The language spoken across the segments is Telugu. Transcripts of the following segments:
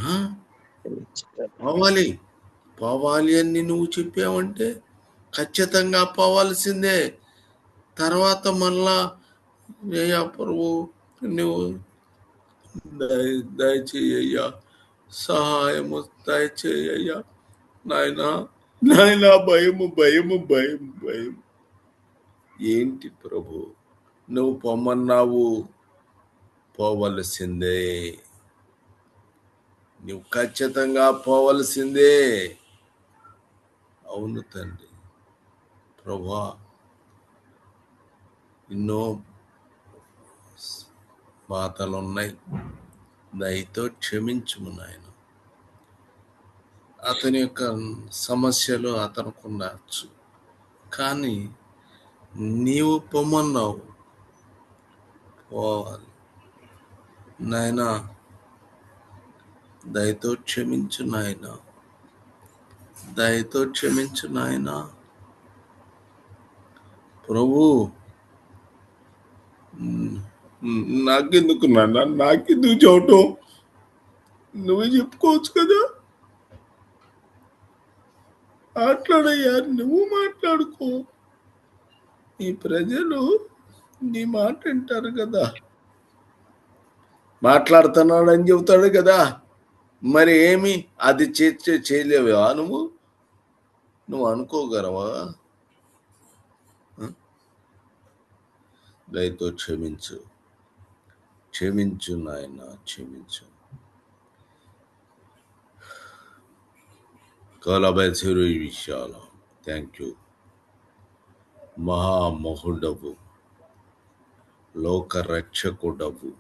ఆ? పోవాలి పోవాలి అని నువ్వు చెప్పావంటే ఖచ్చితంగా పోవాల్సిందే. తర్వాత మళ్ళా అయ్యా ప్రభు నువ్వు దయచేయ్యా, సహాయము దయచేయ్యా నాయనా, నాయనా, భయము భయము భయం భయం. ఏంటి ప్రభు, నువ్వు పొమ్మన్నావు, పోవలసిందే. నువ్వు ఖచ్చితంగా పోవలసిందే. అవును తండ్రి. ప్రభా, ఎన్నో బాధలున్నాయి, దయతో క్షమించుము నాయన. అతని యొక్క సమస్యలు అతనికి ఉండవచ్చు, కానీ నీవు పొమ్మన్నావు, పోవాలి నాయనా. దయతో క్షమించు నాయన, దయతో క్షమించు నాయన. ప్రభు, నాకెందుకు నాన్న, నాకెందుకు చూడటం, నువ్వే చెప్పుకోవచ్చు కదా. మాట్లాడయ్యా, నువ్వు మాట్లాడుకో. ఈ ప్రజలు నీ మాట వింటారు కదా. మాట్లాడుతున్నాడు అని చెబుతాడు కదా. మరి ఏమి అది చేయలేవా? నువ్వు అనుకోగలవా? దయతో క్షమించు, క్షమించు నాయన, క్షమించు. కలబెసిరు విషయాల. Thank you. మహామహుడవు, లోక రక్షకుడవు,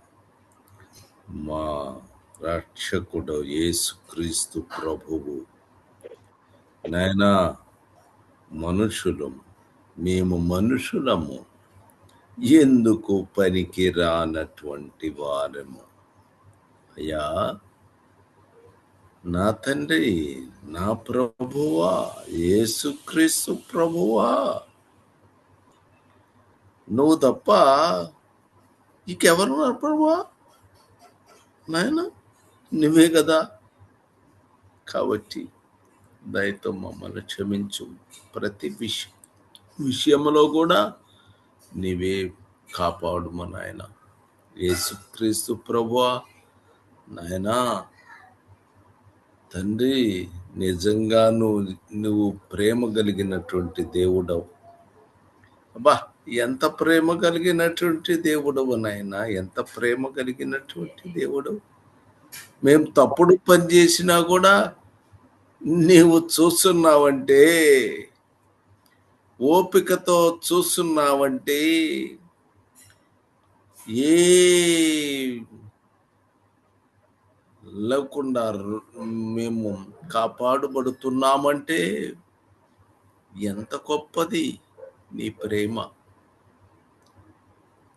మా రక్షకుడు యేసుక్రీస్తు ప్రభువు. నాయనా, మనుషులము, మేము మనుషులము, ఎందుకు పనికి రానటువంటి వారము. అయ్యా నా తండ్రి, నా ప్రభువా, యేసుక్రీస్తు ప్రభువా, నువ్వు తప్ప ఇంకెవరున్నారు ప్రభువా? నాయన, నువ్వే కదా. కాబట్టి దయతో మమ్మల్ని క్షమించు. ప్రతి విషయంలో కూడా నీవే కాపాడుము నాయన. యేసుక్రీస్తు ప్రభువా, నాయనా తండ్రి, నిజంగా నువ్వు ప్రేమ కలిగినటువంటి దేవుడవు. అబ్బా, ఎంత ప్రేమ కలిగినటువంటి దేవుడవు నాయన, ఎంత ప్రేమ కలిగినటువంటి దేవుడవు. మేము తప్పుడు పని చేసినా కూడా నీవు చూస్తున్నావంటే, ఓపికతో చూస్తున్నావంటే, ఏ లేకుండా మేము కాపాడుబడుతున్నామంటే ఎంత గొప్పది నీ ప్రేమ.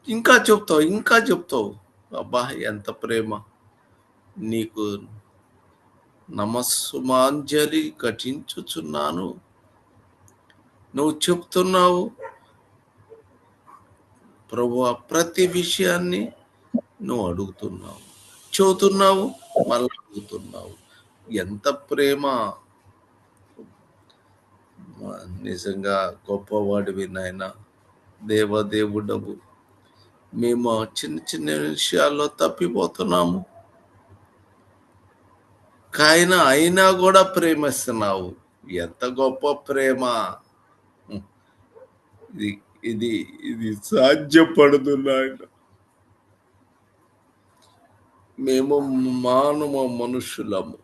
ఇంకా చెప్తావు. అబ్బా, ఎంత ప్రేమ. నీకు నమస్సుమాంజలి ఘటించుచున్నాను. నువ్వు చెప్తున్నావు ప్రభువా, ప్రతి విషయాన్ని నువ్వు అడుగుతున్నావు, చెబుతున్నావు, మళ్ళీ అడుగుతున్నావు. ఎంత ప్రేమ. నిజంగా గొప్పవాడివి నాయన, దేవదేవుడవు. మేము చిన్న చిన్న విషయాల్లో తప్పిపోతున్నాము, అయినా కూడా ప్రేమిస్తున్నావు. ఎంత గొప్ప ప్రేమ. ఇది సాధ్యపడదు నాయన. మేము మనుషులము.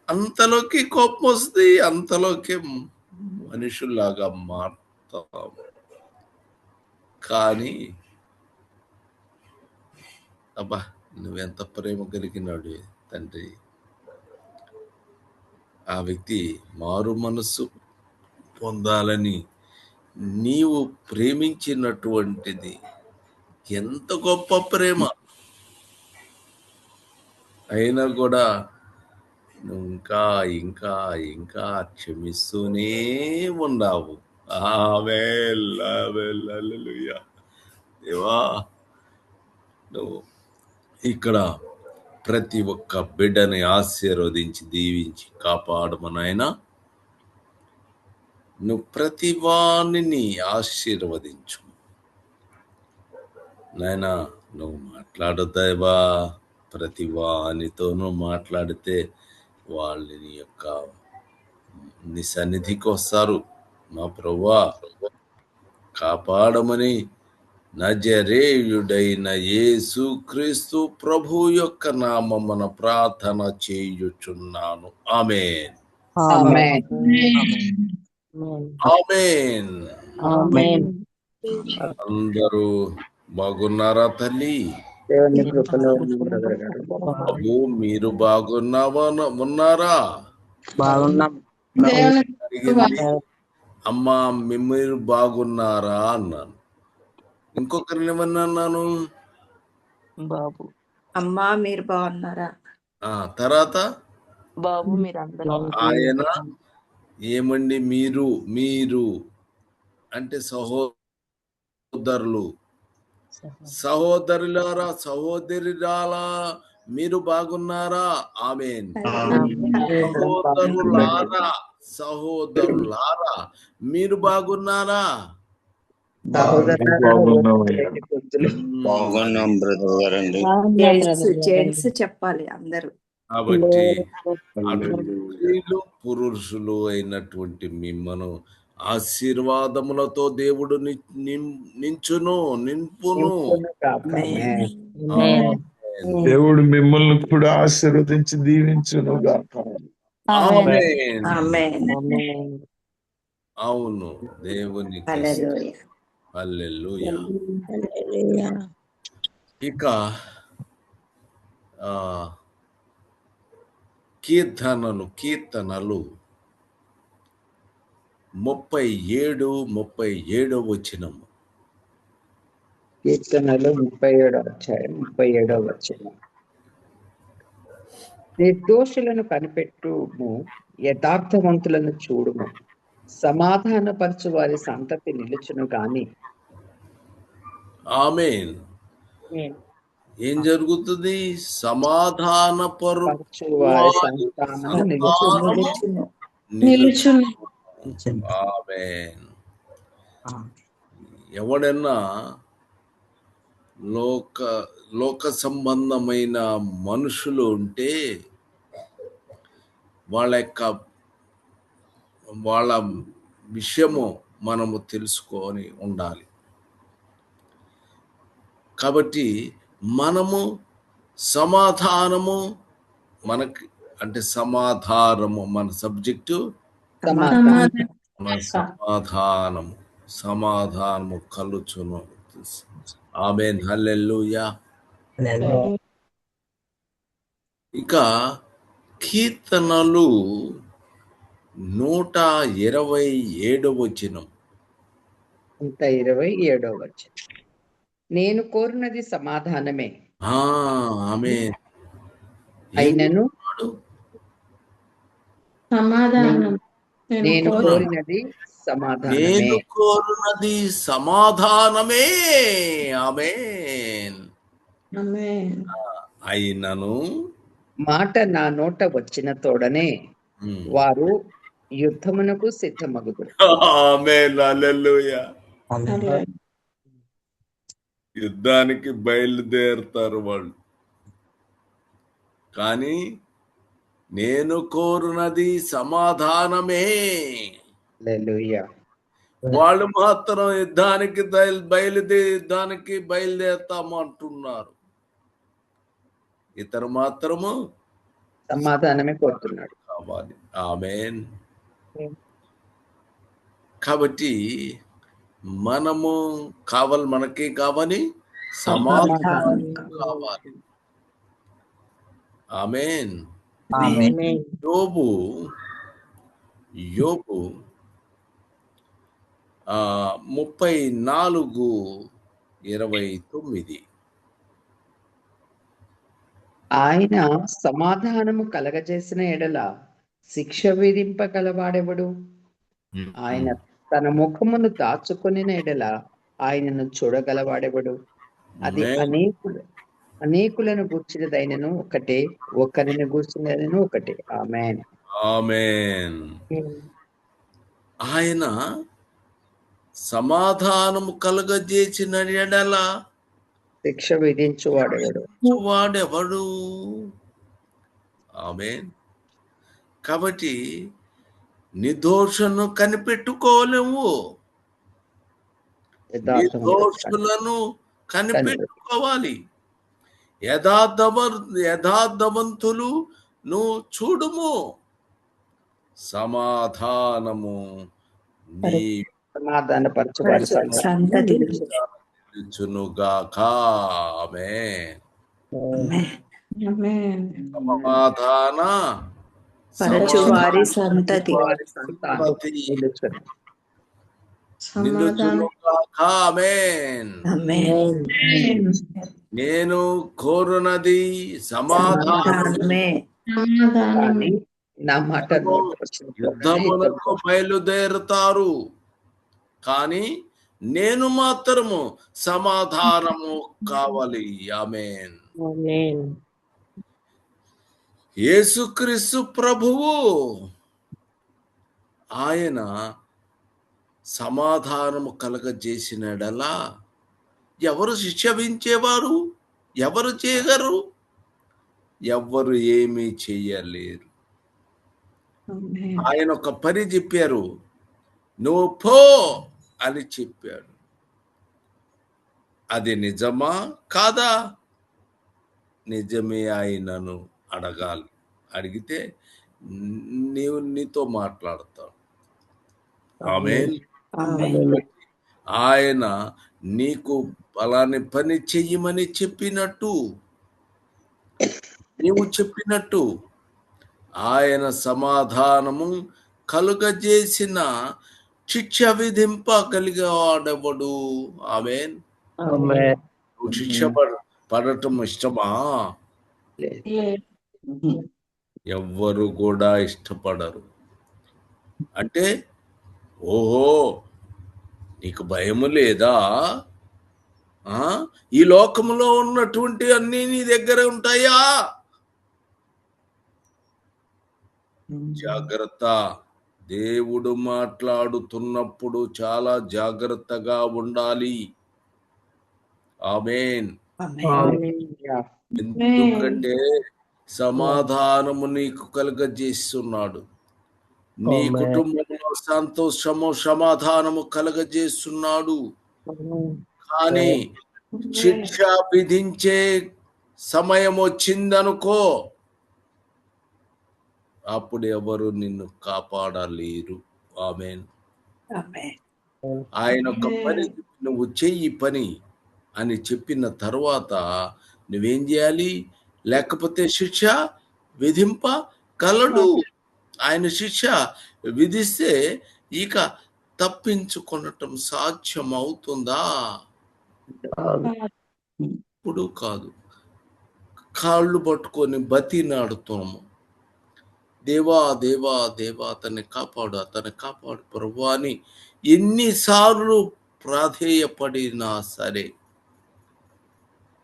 అంతలోకి కోపం వస్తుంది, అంతలోకి మనుషుల్లాగా మారుతాము. కానీ అబ్బా, నువ్వెంత ప్రేమ కలిగినాడు తండ్రి. ఆ వ్యక్తి మారు మనస్సు పొందాలని నీవు ప్రేమించినటువంటిది ఎంత గొప్ప ప్రేమ. అయినా కూడా నువ్వు ఇంకా ఇంకా ఇంకా క్షమిస్తూనే ఉన్నావు. దేవా, నువ్వు ఇక్కడ ప్రతి ఒక్క బిడ్డని ఆశీర్వదించి దీవించి కాపాడము నాయనా. నువ్వు ప్రతి వాణిని ఆశీర్వదించు నాయనా. నువ్వు మాట్లాడు దేవా, ప్రతి వానితోనూ మాట్లాడితే వాళ్ళని యొక్క నీ సన్నిధికి వస్తారు. మా ప్రభువా, కాపాడమని నజరేయుడైన యేసుక్రీస్తు ప్రభు యొక్క నామమున ప్రార్థన చేయుచున్నాను. ఆమేన్, ఆమేన్. ఆమేన్. ఆమేన్. అందరూ బాగున్నారా తల్లి? దేవుని కృపలో బ్రదర్ గారు బాబు, మీరు ఉన్నారా? బాగున్నాం. అడిగింది అమ్మా, మీరు బాగున్నారా అన్నాను. ఇంకొకరిని ఏమన్నా అన్నాను? బాబు అమ్మా మీరు బాగున్నారా? తర్వాత బాబు మీరందరూ ఆయన ఏమండి మీరు మీరు అంటే సహోదరులు, సహోదరులారా, సహోదరులారా, మీరు బాగున్నారా? ఆమేన్. సహోదరులారా మీరు బాగున్నారా? బాగున్నాం బ్రదర్ గారండి. జెంట్స్ చెప్పాలి అందరూ. కాబట్టి అటు స్త్రీలు పురుషులు అయినటువంటి మిమ్మను ఆశీర్వాదములతో దేవుడు నింపును. దేవుడు మిమ్మల్ని కూడా ఆశీర్వదించి దీవించును గాక. అవును, దేవునికి హల్లెలూయా. ఇక కీర్తనలు 37 వచనము. కీర్తనలు 37 అధ్యాయం 37 వచనం. నిర్దోషులను కనిపెట్టుము, యథార్థవంతులను చూడుము, సమాధానపరచు వారి సంతతి నిలుచును గాని. ఆమేన్. ఏం జరుగుతుంది? సమాధానపరచు వారి సంతానము నిలుచును. ఆమేన్. ఎవడన్నా లోక సంబంధమైన మనుషులు ఉంటే వాళ్ళ విషయము మనము తెలుసుకొని ఉండాలి. కాబట్టి మనము సమాధానము మనకి అంటే సమాధానము మన సబ్జెక్టు. సమాధానము కలుచును. ఆమేన్, హల్లెలూయా. ఇక కీర్తనలు 127 వచనం. 127 వచనం. నేను కోరినది సమాధానమే, ఆమేన్. అయినను నేను కోరినది సమాధానమే. ఆమేన్. అయినను మాట నా నోట వచ్చిన తోడనే వారు యుద్ధమునకు సిద్ధమగుదురు. ఆమేన్, హల్లెలూయా. యుద్ధానికి బయలుదేరుతారు వాళ్ళు. కానీ నేను కోరునది సమాధానమే. హల్లెలూయా. వాళ్ళు మాత్రం యుద్ధానికి బయలుదేరుతాము అంటున్నారు. ఇతరు మాత్రము సమాధానమే కోరుతున్నాడు. కావాలి. ఆమేన్. కాబట్టి మనకి కావాలి సమాధానం కావాలి. ఆమేన్. యోబు 34:29. ఆయన సమాధానము కలగజేసిన ఎడల శిక్ష విధింపగలవాడెవడు? ఆయన తన ముఖమును దాచుకొనిన ఎడల ఆయనను చూడగలవాడెవడు? అది అనేకులను గూర్చినదైనను ఒకటే, ఒకరిని గూర్చినదైనను ఒకటే. ఆమేన్. ఆమేన్. ఆయన సమాధానము కలుగజేసిన ఎడల శిక్ష విధించువాడెవడు? వాడెవడు? ఆమేన్. కాబట్టి నిర్దోషను కనిపెట్టుకోలేము, నిర్దోషులను కనిపెట్టుకోవాలి. యథార్థవంతులు నువ్వు చూడుము, సమాధానము నీ సమాధానపరచువాడి సంతతి నిలుచునుగాక. ఆమేన్. ఆమేన్. సమాధాన పరచువారి సంతతి నిలుచునుగాక. ఆమేన్. ఆమేన్. నేను కోరునది సమాధానమే. కానీ నా మాట యుద్ధములకు బయలుదేరుతారు, కానీ నేను మాత్రము సమాధానము కావాలి. ఆమేన్. యేసుక్రీస్తు ప్రభువు ఆయన సమాధానము కలగజేసినడలా ఎవరు శిక్షించేవారు? ఎవరు చేయగలరు? ఎవ్వరు ఏమీ చేయలేరు. ఆయన ఒక పని చెప్పారు, నువ్వు పో అని చెప్పాడు. అది నిజమా కాదా? నిజమే. ఆయనను అడగాలి, అడిగితే నీతో మాట్లాడతాడు. ఆమేన్. ఆయన నీకు అలాని పని చెయ్యమని చెప్పినట్టు, నీవు చెప్పినట్టు ఆయన సమాధానము కలుగజేసిన శిక్ష విధింపగలిగేవాడెవడు? ఆమేన్. నువ్వు శిక్ష పడటం ఇష్టమా? ఎవ్వరు కూడా ఇష్టపడరు. అంటే ఓహో నీకు భయము లేదా? ఈ లోకంలో ఉన్నటువంటి అన్ని నీ దగ్గర ఉంటాయా? జాగ్రత్త. దేవుడు మాట్లాడుతున్నప్పుడు చాలా జాగ్రత్తగా ఉండాలి. ఆమేన్. ఎందుకంటే సమాధానము నీకు కలుగజేస్తున్నాడు, నీ కుటుంబంలో సంతోషము సమాధానము కలుగజేస్తున్నాడు. కానీ శిక్ష విధించే సమయం వచ్చిందనుకో, అప్పుడు ఎవరు నిన్ను కాపాడలేరు. ఆమేన్. ఆయన ఒక పని నువ్వు చెయ్యి పని అని చెప్పిన తర్వాత నువ్వేం చేయాలి? లేకపోతే శిక్ష విధింపగలడు. ఆయన శిక్ష విధిస్తే ఇక తప్పించుకొనటం సాధ్యం అవుతుందా? ఇప్పుడు కాదు. కాళ్ళు పట్టుకొని బతినాడుతున్నాము, దేవా దేవా దేవా అతన్ని కాపాడు ప్రభు అని ఎన్నిసార్లు ప్రాధేయపడినా సరే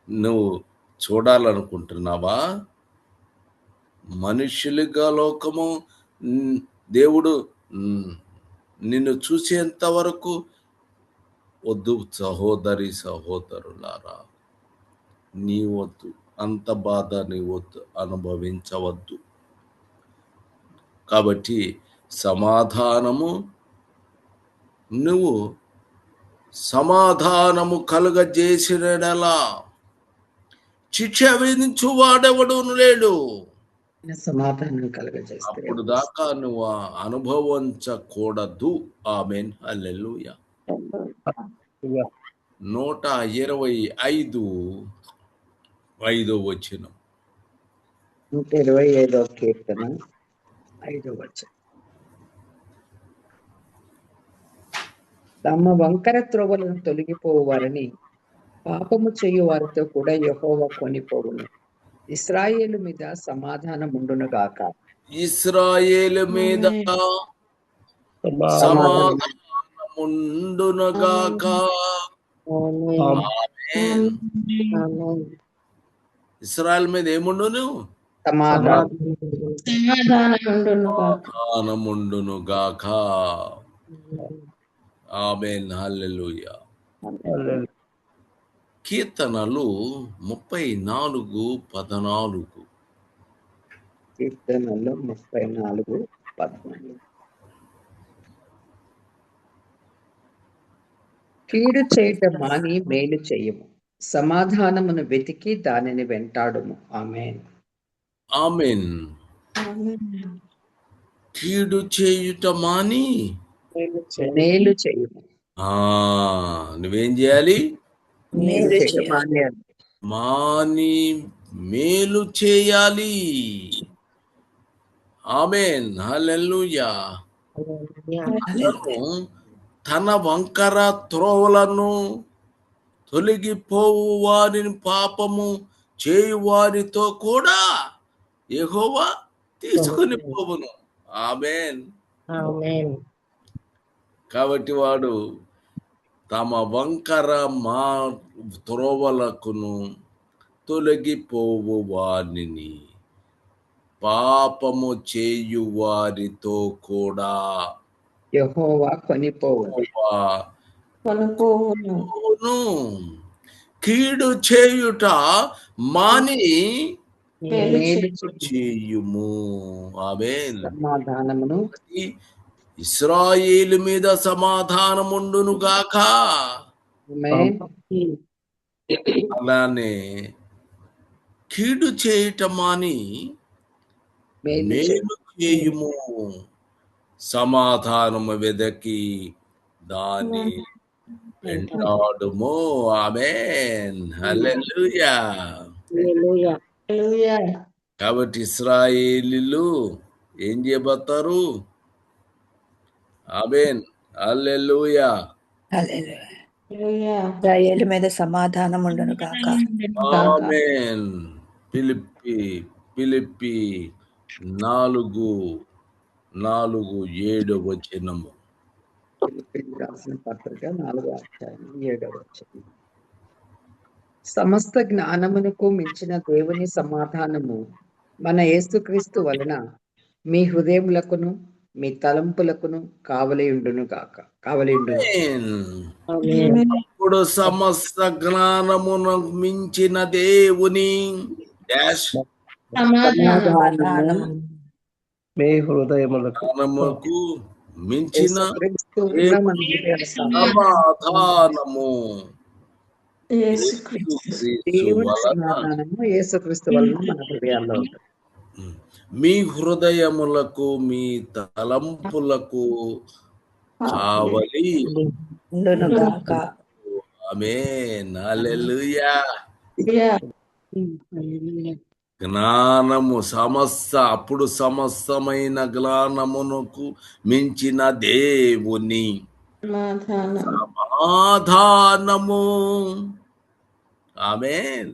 నువ్వు చూడాలనుకుంటున్నావా? మనుషులుగా లోకము దేవుడు నిన్ను చూసేంత వరకు వద్దు. సహోదరి సహోదరులారా, నీ వద్దు, అంత బాధ నీ వద్దు, అనుభవించవద్దు. కాబట్టి సమాధానము నువ్వు సమాధానము కలుగజేసినలా శిక్ష విధించు వాడెవడు లేడు. సమాధానం కలుగజేస్తే అప్పుడు దాకా నువ్వు అనుభవించకూడదు. ఆమేన్. హల్లెలూయా. 125 వచనం. 125వ కీర్తన 5వ వచనం. తమ వంకర త్రోవలను తొలగిపోవారని పాపము చేయు వారితో కూడా యెహోవా కొనిపోవును. ఇశ్రాయేలు మీద సమాధానం ఉండునుగాక. ఇశ్రాయేలు మీద సమాధానముండునుగాక. ఆమేన్. ఇశ్రాయేల్ మీద ఏముండును? సమాధానముండును గాక. ఆమేన్. హల్లెలూయా. కీర్తనలు 34:14. కీర్తనలు 34:14. కీడు చేయట మాని మేలు చేయము, సమాధానమును వెతికి దానిని వెంటాడుము. ఆమేన్. ఆమేన్. కీడు చేయుట మాని మేలు చేయము. నువ్వేం చేయాలి? మేలు చేయట చేయాలి. మానేయాలి. మాని మేలు చేయాలి. ఆమేన్. హల్లెలూయా. అతను తన వంకర త్రోవలను తొలగిపోవు వారిని పాపము చేయు వారితో కూడా యెహోవా తీసుకొని పోవును. ఆమేన్. కాబట్టి వాడు తమ వంకర త్రోవలకును తొలగిపోవు వారిని పాపము చేయు వారితో కూడా యెహోవా కొనిపోవును. యెహోవా కీడు చేయుట మాని మేలు చేయుము. ఆమేన్. సమాధానమును ఇశ్రాయేలు మీద సమాధానముండును గాక. ఆమేన్. అలానే కీడు చేయట మాని మేలు చేయుము, సమాధానము వెదకి దాని వెంటాడుము. ఆమేన్. హల్లెలూయా. కాబట్టి ఇశ్రాయేలీలు ఏం చేయబోతారు? ఆమేన్. హల్లెలూయా. ఇశ్రాయేలు మీద సమాధానం ఉండును గాక. ఆమేన్. ఫిలిప్పి 4:7. రాసిన పత్రిక 4:7. సమస్త జ్ఞానమునకు మించిన దేవుని సమాధానము మన యేసుక్రీస్తు వలన మీ హృదయములకును మీ తలంపులకును కావలియుండును గాక. అప్పుడు సమస్త జ్ఞానమునకు మించిన దేవుని మీ హృదయములకు జ్ఞానముకు మించిన సమాధానము యేసుక్రీస్తు యేసుక్రీస్తు వలన మన హృదయాల్లో ఉంటుంది. మీ హృదయములకు మీ తలంపులకు కావలి ఉండును గాక. ఆమేన్. హల్లెలూయా. జ్ఞానము అప్పుడు సమస్తమైన జ్ఞానమునకు మించిన దేవుని సమాధానము. ఆమేన్.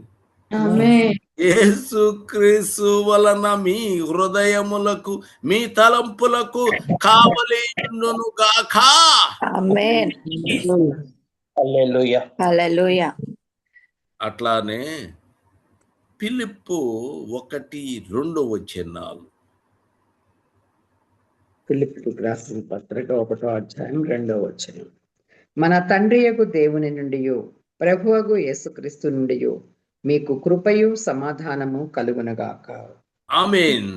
యేసుక్రీస్తు వలన మీ హృదయములకు మీ తలంపులకు కావలి ఉండును గాక. ఆమేన్. హల్లెలూయా. హల్లెలూయా. అట్లానే ఫిలిప్పు 1:2. ఫిలిప్పీయులకు రాసిన పత్రిక 1:2. మన తండ్రియగు దేవుని నుండి ప్రభువగు యేసుక్రీస్తు నుండి మీకు కృపయు సమాధానము కలుగునుగాక. ఆమేన్.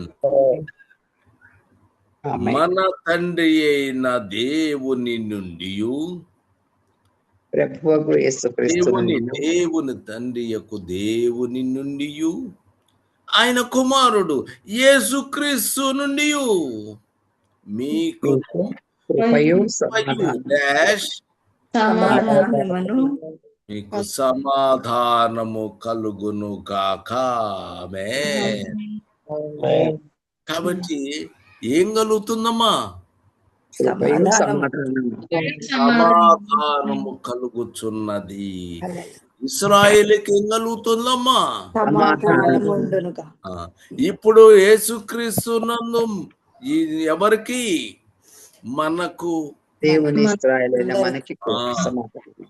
మన తండ్రి అయిన దేవుని నుండి ప్రభువగు యేసుక్రీస్తు దేవుని తండ్రి యొక్క దేవుని నుండి ఆయన కుమారుడు యేసుక్రీస్తు నుండి మీకు కృపయు సమాధానమును మీకు సమాధానము కలుగును గాక. ఆమేన్. కాబట్టి ఏం కలుగుతుందమ్మా? సమాధానము కలుగుచున్నది. ఇశ్రాయేలుకి ఏం కలుగుతుందమ్మా? ఇప్పుడు యేసుక్రీస్తు నందు ఎవరికి? మనకు దేవుని మనకి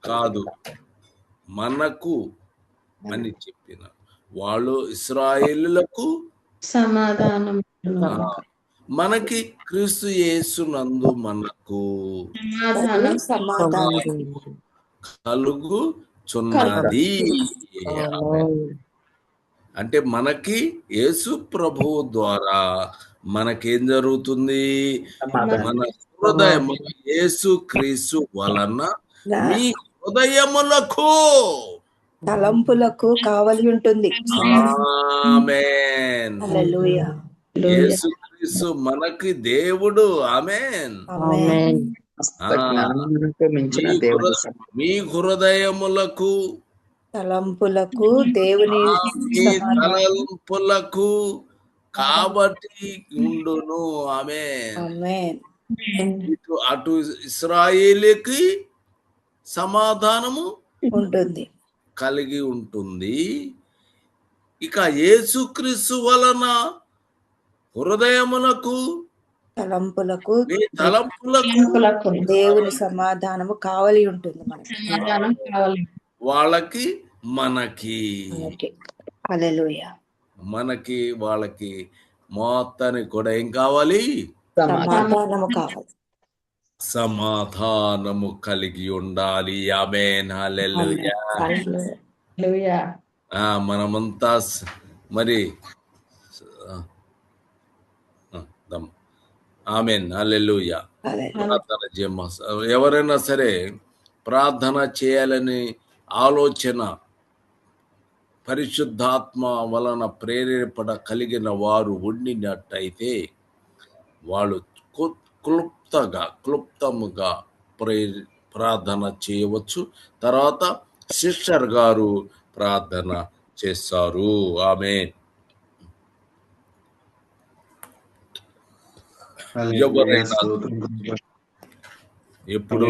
కాదు, మనకు అని చెప్పిన వాళ్ళు ఇశ్రాయేలులకు సమాధానం ఆ, మనకి క్రీస్తు యేసునందు మనకు సమాధానం కలుగుచున్నది. అంటే మనకి యేసు ప్రభువు ద్వారా మనకేం జరుగుతుంది? మన హృదయం యేసు క్రీస్తు వలన మీ హృదయములకు తలంపులకు కావలి ఉంటుంది. ఆమేన్. హల్లెలూయా. యేసు క్రీస్తు మనకి దేవుడు. ఆమేన్. ఆమేన్. జ్ఞానమునకు మించిన దేవుని మీ హృదయములకు తలంపులకు దేవుని మీ తలంపులకు కాబట్టి ఉండును. ఆమేన్. ఆమేన్. అటు ఇశ్రాయేలుకి సమాధానము ఉంటుంది. కలిగి ఉంటుంది. ఇక యేసుక్రీస్తు వలన హృదయమునకు తలంపులకు మీ తలంపులకు దేవుని సమాధానము కావలి ఉంటుంది మనకి. వాళ్ళకి మనకి హల్లెలూయా. మనకి వాళ్ళకి మొత్తానికి కూడా ఏం కావాలి? సమాధానము కావాలి. సమాధానము కలిగి ఉండాలి. ఆమేన్. హల్లెలూయా. హల్లెలూయా. మనమంతా మరి ఆమేన్. హల్లెలూయా. ప్రార్థన చేయమ్మా. ఎవరైనా సరే ప్రార్థన చేయాలని ఆలోచన పరిశుద్ధాత్మ వలన ప్రేరేపణ కలిగిన వారు ఉండినట్టయితే వాళ్ళు క్లుప్తముగా ప్రార్థన చేయవచ్చు. తర్వాత సిస్టర్ గారు ప్రార్థన చేస్తారు. ఆమేన్. ఎప్పుడు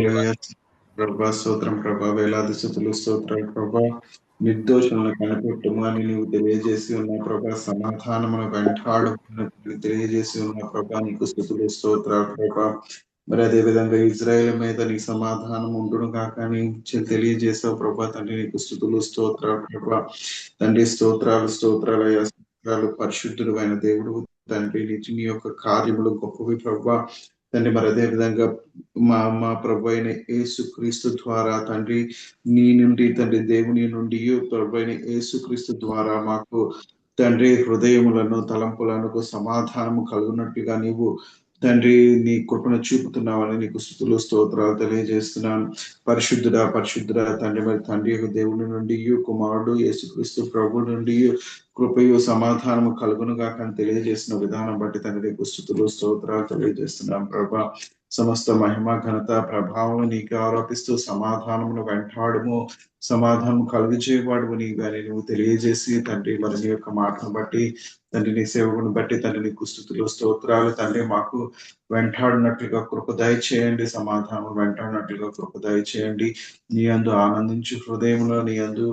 ప్రభా స్తోత్రం ప్రభా, వేలాది స్తుతులు స్తోత్రాలు ప్రభా. నిర్దోషులను కనిపెట్టుము అని నీవు తెలియజేసి ఉన్న ప్రభా, సమాధానమును వెంటాడుకున్నట్లు తెలియజేసి ఉన్న ప్రభా, నీకు స్తుతులు స్తోత్రాలు ప్రభా. మరి అదే విధంగా ఇజ్రాయేల్ మీద నీ సమాధానం ఉండును కాక అని తెలియజేసావు ప్రభా. తండ్రి నీకు స్తుతులు స్తోత్రాలు ప్రభా. తండ్రి స్తోత్రాలు స్తోత్రాలు అయ్యా, స్తోత్రాలు. పరిశుద్ధుడు అయిన దేవుడు తండ్రి, నీ యొక్క కార్యములు గొప్పవి ప్రభా. తండ్రి మరి అదే విధంగా మా ప్రభు అయిన యేసు క్రీస్తు ద్వారా తండ్రి, నీ నుండి తండ్రి దేవుని నుండి ప్రభు అయిన యేసు క్రీస్తు ద్వారా మాకు తండ్రి హృదయములను తలంపులకు సమాధానము కలుగునట్టుగా నీవు తండ్రి నీ కృపను చూపుతున్నావని నీకు స్తుతులు స్తోత్రాలు తెలియజేస్తున్నాను. పరిశుద్ధుడా తండ్రి, మరి తండ్రి దేవుని నుండి కుమారుడు యేసుక్రీస్తు ప్రభు నుండి కృపయు సమాధానము కలుగునుగా కానీ తెలియజేసిన విధానం బట్టి తండ్రి నీకు స్తుతులు స్తోత్రాలు తెలియజేస్తున్నాం ప్రభా. సమస్త మహిమ ఘనత ప్రభావం నీకు ఆరోపిస్తూ సమాధానమును వెంటాడము, సమాధానం కలుగు చేయవాడు నీగాని నువ్వు తెలియజేసి తండ్రి మరి నీ యొక్క మాటను బట్టి తండ్రి నీ సేవకుని బట్టి తండ్రి నీకు స్తుతులు స్తోత్రాలు. తండ్రి మాకు వెంటాడినట్లుగా కృప దయచేయండి, సమాధానం వెంటాడినట్లుగా కృప దయచేయండి. నీ యందు ఆనందించు హృదయములో, నీ యందు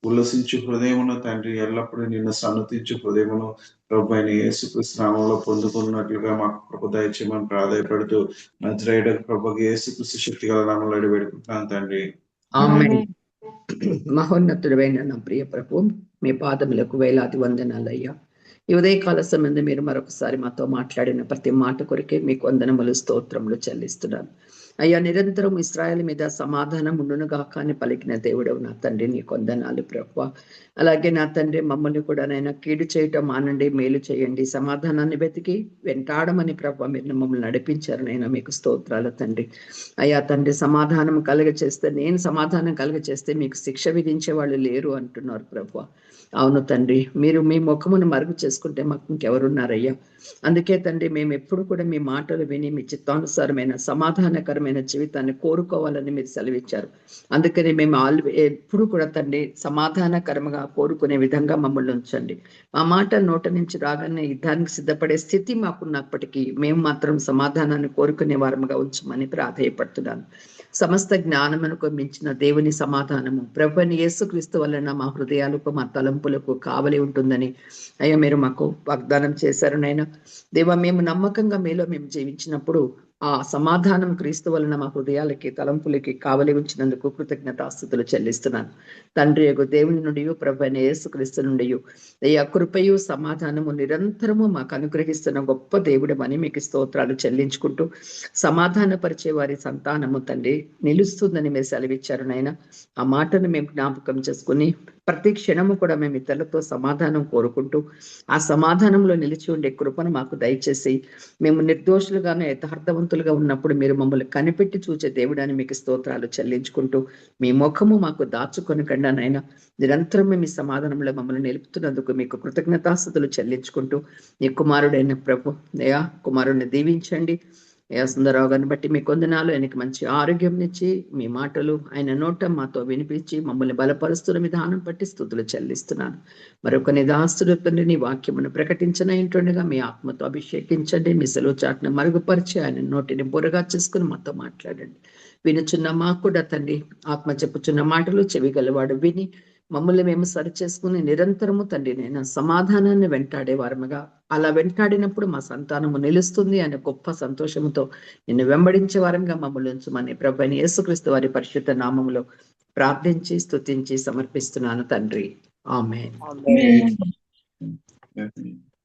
ఉల్లసించు హృదయమును తండ్రి, ఎల్లప్పుడూ నిన్ను సన్నతించు హృదయమును ప్రభు అయిన యేసుక్రీస్తు నామములో పొందుకున్నట్లుగా మాకు కృప దయచేయమని ప్రాధాయపడుతూ నజరేయుడైన ప్రభువుకు యేసుక్రీస్తు శక్తి గల నామములో అడిగి వేడుకుంటున్నాను తండ్రి. ఆమేన్. మహోన్నతుడైన నా ప్రియ ప్రభు, మీ పాదములకు వేలాది వందనాలయ్యా. ఈ ఉదయకాల సమయంలో మీరు మరొకసారి మాతో మాట్లాడిన ప్రతి మాట కొరికే మీకు వందనములు స్తోత్రములు చెల్లిస్తున్నాను అయ్యా. నిరంతరం ఇశ్రాయేలు మీద సమాధానం ఉండునుగాక అని పలికిన దేవుడవు నా తండ్రి, నీ వందనాలు ప్రభువా. అలాగే నా తండ్రి, మమ్మల్ని కూడా నైనా కీడు చేయటం మానండి, మేలు చేయండి, సమాధానాన్ని వెతికి వెంటాడమని ప్రభువా మీరు మమ్మల్ని నడిపించారు నైనా, మీకు స్తోత్రాలు తండ్రి. అయ్యా తండ్రి, సమాధానం కలుగచేస్తే, నేను సమాధానం కలుగచేస్తే మీకు శిక్ష విధించే వాళ్ళు లేరు అంటున్నారు ప్రభువా. అవును తండ్రి, మీరు మీ ముఖమును మరుగు చేసుకుంటే మాకు ఇంకెవరున్నారయ్యా. అందుకే తండ్రి, మేము ఎప్పుడు కూడా మీ మాటలు విని మీ చిత్తానుసారమైన సమాధానకరమైన జీవితాన్ని కోరుకోవాలని మీరు సెలవిచ్చారు. అందుకని మేము ఎప్పుడు కూడా తండ్రి సమాధానకరంగా కోరుకునే విధంగా మమ్మల్ని ఉంచండి. మా మాట నోట నుంచి రాగానే యుద్ధానికి సిద్ధపడే స్థితి మాకున్నప్పటికీ మేము మాత్రం సమాధానాన్ని కోరుకునే వారముగా ఉంచమని ప్రాధేయపడుతున్నాను. సమస్త జ్ఞానమునకు మించిన దేవుని సమాధానము ప్రభువైన యేసుక్రీస్తు వలన మా హృదయాలకు, మా తలంపులకు కావలి ఉంటుందని అయ్యా మీరు మాకు వాగ్దానం చేశారు నైనా. దేవా, మేము నమ్మకంగా మీలో మేము జీవించినప్పుడు ఆ సమాధానం క్రీస్తు వలన మా హృదయాలకి తలంపులకి కావలి ఉంచినందుకు కృతజ్ఞతాస్తుతులు చెల్లిస్తున్నాను. తండ్రి యొక్క దేవుని నుండి ప్రభు అయిన యేసుక్రీస్తు నుండి అయ్యా కృపయు సమాధానము నిరంతరము మాకు అనుగ్రహిస్తున్న గొప్ప దేవుడమని మీకు స్తోత్రాలు చెల్లించుకుంటూ, సమాధానపరిచే వారి సంతానము తండ్రి నిలుస్తుందని మీరు సెలవిచ్చారు నాయన. ఆ మాటను మేము జ్ఞాపకం చేసుకుని ప్రతి క్షణము కూడా మేము ఇతరులతో సమాధానం కోరుకుంటూ ఆ సమాధానంలో నిలిచి ఉండే కృపను మాకు దయచేసి, మేము నిర్దోషులుగానే యథార్థవంతులుగా ఉన్నప్పుడు మీరు మమ్మల్ని కనిపెట్టి చూచే దేవుడాన్ని మీకు స్తోత్రాలు చెల్లించుకుంటూ, మీ ముఖము మాకు దాచుకొని కండానైనా నిరంతరం మీ సమాధానంలో మమ్మల్ని నిలుపుతున్నందుకు మీకు కృతజ్ఞతాస్తుతులు చెల్లించుకుంటూ, మీ కుమారుడైన ప్రభు దయా కుమారుడిని దీవించండి. సుందరరావు గారిని బట్టి మీ కొందనాలు, ఆయనకి మంచి ఆరోగ్యం ఇచ్చి మీ మాటలు ఆయన నోట మాతో వినిపించి మమ్మల్ని బలపరుస్తున్న విధానం బట్టి స్తుతులు చెల్లిస్తున్నాను. మరొక నిదాస్తుడు తండ్రి నీ వాక్యమును ప్రకటించనైంటుండగా మీ ఆత్మతో అభిషేకించండి. మీ సెలవు చాటును మరుగుపరిచి ఆయన నోటిని బుర్రగా చేసుకుని మాతో మాట్లాడండి. వినుచున్న మాకు కూడా తండ్రి ఆత్మ చెప్పుచున్న మాటలు చెవి గలవాడు విని మమ్మల్ని మేము సరిచేసుకుని నిరంతరము తండ్రి నేను సమాధానాన్ని వెంటాడే వారముగా, అలా వెంటాడినప్పుడు మా సంతానము నిలుస్తుంది అనే గొప్ప సంతోషంతో నిన్ను వెంబడించే వారంగా మమ్మల్ని ఉంచుమని ప్రభువైన యేసుక్రీస్తు వారి పరిశుద్ధ నామములో ప్రార్థించి స్తుతించి సమర్పిస్తున్నాను తండ్రి. ఆమేన్. ఆమేన్.